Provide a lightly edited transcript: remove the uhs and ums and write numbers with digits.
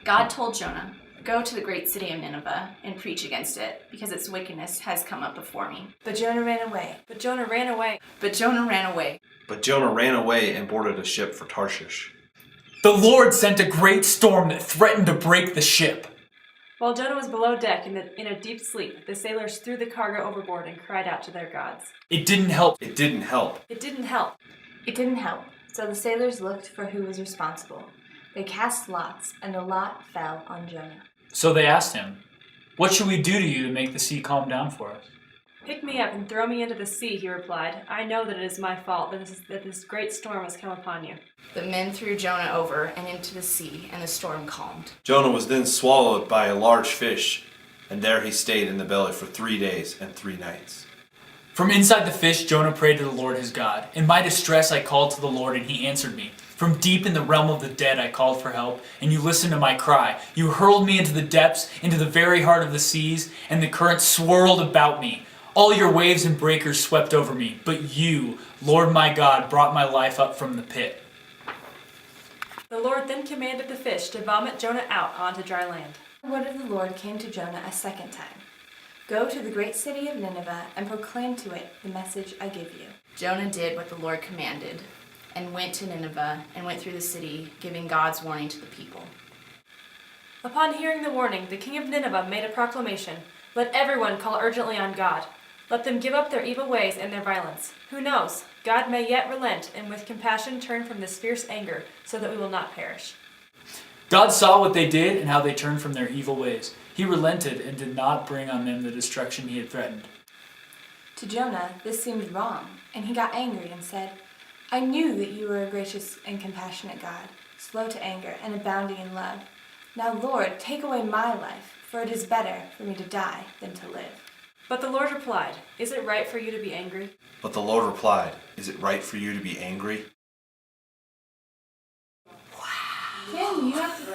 God told Jonah, "Go to the great city of Nineveh and preach against it, because its wickedness has come up before me." But Jonah ran away. But Jonah ran away. But Jonah ran away. But Jonah ran away and boarded a ship for Tarshish. The Lord sent a great storm that threatened to break the ship. While Jonah was below deck in a deep sleep, the sailors threw the cargo overboard and cried out to their gods. It didn't help. It didn't help. It didn't help. It didn't help, so the sailors looked for who was responsible. They cast lots, and the lot fell on Jonah. So they asked him, "What should we do to you to make the sea calm down for us?" "Pick me up and throw me into the sea," he replied. "I know that it is my fault that this great storm has come upon you." The men threw Jonah over and into the sea, and the storm calmed. Jonah was then swallowed by a large fish, and there he stayed in the belly for 3 days and 3 nights. From inside the fish, Jonah prayed to the Lord his God. In my distress, I called to the Lord, and he answered me. From deep in the realm of the dead, I called for help, and you listened to my cry. You hurled me into the depths, into the very heart of the seas, and the current swirled about me. All your waves and breakers swept over me, but you, Lord my God, brought my life up from the pit. The Lord then commanded the fish to vomit Jonah out onto dry land. The word of the Lord came to Jonah a second time. "Go to the great city of Nineveh and proclaim to it the message I give you." Jonah did what the Lord commanded and went to Nineveh and went through the city, giving God's warning to the people. Upon hearing the warning, the king of Nineveh made a proclamation. "Let everyone call urgently on God. Let them give up their evil ways and their violence. Who knows? God may yet relent and with compassion turn from this fierce anger so that we will not perish." God saw what they did and how they turned from their evil ways. He relented and did not bring on them the destruction he had threatened. To Jonah, this seemed wrong, and he got angry and said, "I knew that you were a gracious and compassionate God, slow to anger and abounding in love. Now, Lord, take away my life, for it is better for me to die than to live." But the Lord replied, "Is it right for you to be angry?" But the Lord replied, "Is it right for you to be angry?" Wow. Ken, you have to